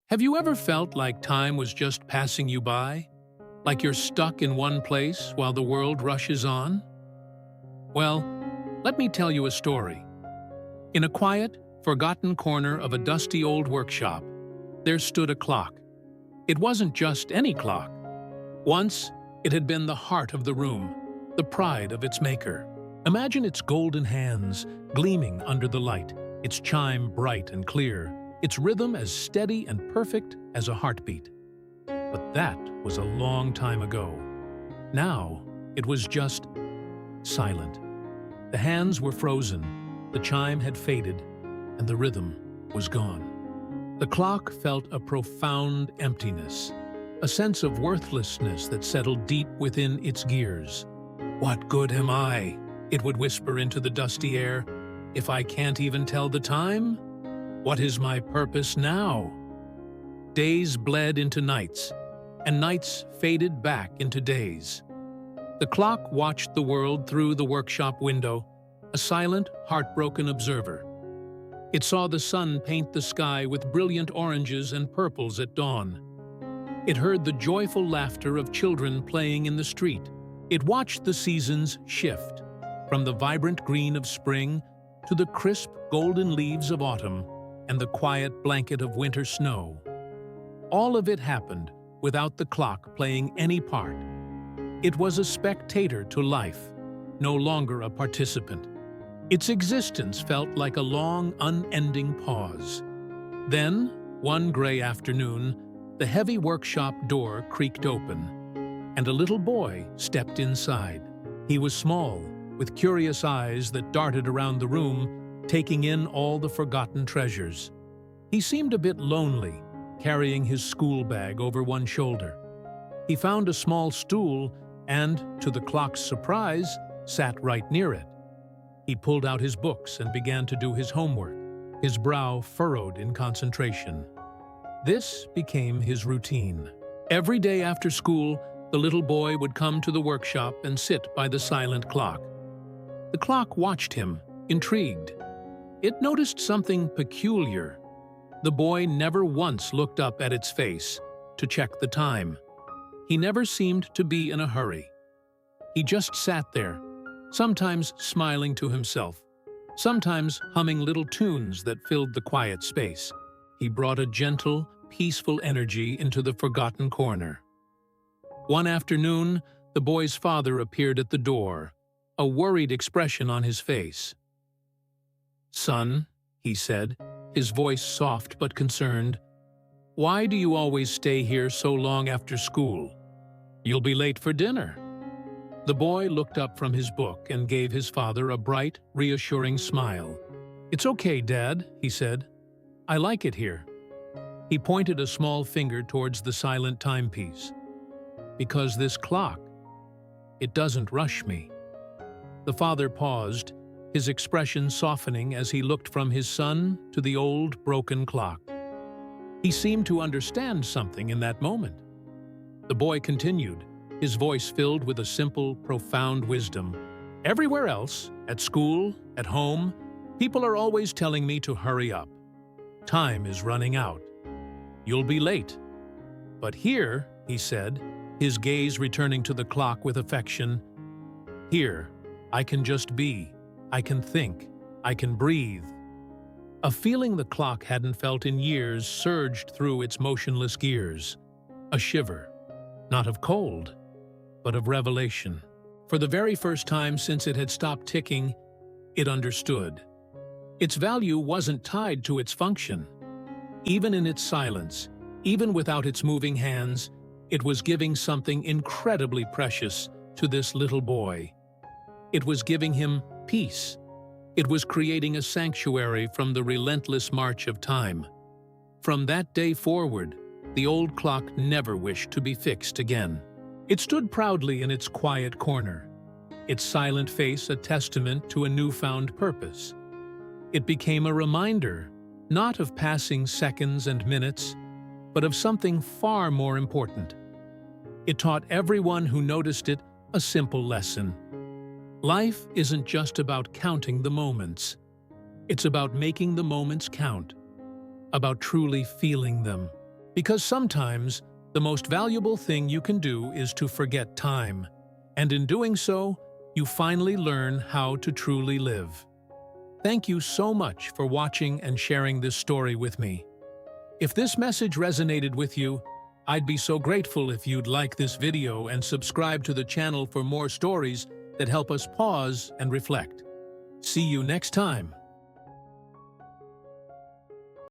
Have you ever felt like time was just passing you by? Like you're stuck in one place while the world rushes on? Well, let me tell you a story. In a quiet, forgotten corner of a dusty old workshop, there stood a clock. It wasn't just any clock. Once, it had been the heart of the room, the pride of its maker. Imagine its golden hands gleaming under the light, its chime bright and clear, its rhythm as steady and perfect as a heartbeat. But that was a long time ago. Now, it was just silent. The hands were frozen, the chime had faded, and the rhythm was gone. The clock felt a profound emptiness, a sense of worthlessness that settled deep within its gears. "What good am I?" it would whisper into the dusty air. "If I can't even tell the time? What is my purpose now?" Days bled into nights, and nights faded back into days. The clock watched the world through the workshop window, a silent, heartbroken observer. It saw the sun paint the sky with brilliant oranges and purples at dawn. It heard the joyful laughter of children playing in the street. It watched the seasons shift, from the vibrant green of spring to the crisp golden leaves of autumn and the quiet blanket of winter snow. All of it happened without the clock playing any part. It was a spectator to life, no longer a participant. Its existence felt like a long, unending pause. Then, one gray afternoon, the heavy workshop door creaked open, and a little boy stepped inside. He was small, with curious eyes that darted around the room, taking in all the forgotten treasures. He seemed a bit lonely, carrying his school bag over one shoulder. He found a small stool and, to the clock's surprise, sat right near it. He pulled out his books and began to do his homework, his brow furrowed in concentration. This became his routine. Every day after school, the little boy would come to the workshop and sit by the silent clock. The clock watched him, intrigued. It noticed something peculiar. The boy never once looked up at its face to check the time. He never seemed to be in a hurry. He just sat there, sometimes smiling to himself, sometimes humming little tunes that filled the quiet space. He brought a gentle, peaceful energy into the forgotten corner. One afternoon, the boy's father appeared at the door, a worried expression on his face. "Son," he said, his voice soft but concerned, "why do you always stay here so long after school? You'll be late for dinner." The boy looked up from his book and gave his father a bright, reassuring smile. "It's okay, Dad," he said. "I like it here." He pointed a small finger towards the silent timepiece. "Because this clock, it doesn't rush me." The father paused, his expression softening as he looked from his son to the old, broken clock. He seemed to understand something in that moment. The boy continued, his voice filled with a simple, profound wisdom. "Everywhere else, at school, at home, people are always telling me to hurry up. Time is running out. You'll be late. But here," he said, his gaze returning to the clock with affection, "here, I can just be. I can think. I can breathe." A feeling the clock hadn't felt in years surged through its motionless gears. A shiver, not of cold, but of revelation. For the very first time since it had stopped ticking, it understood. Its value wasn't tied to its function. Even in its silence, even without its moving hands, it was giving something incredibly precious to this little boy. It was giving him peace. It was creating a sanctuary from the relentless march of time. From that day forward, the old clock never wished to be fixed again. It stood proudly in its quiet corner, its silent face a testament to a newfound purpose. It became a reminder, not of passing seconds and minutes, but of something far more important. It taught everyone who noticed it a simple lesson. Life isn't just about counting the moments. It's about making the moments count, about truly feeling them, Because sometimes, the most valuable thing you can do is to forget time, and in doing so, you finally learn how to truly live. Thank you so much for watching and sharing this story with me. If this message resonated with you, I'd be so grateful if you'd like this video and subscribe to the channel for more stories that help us pause and reflect. See you next time.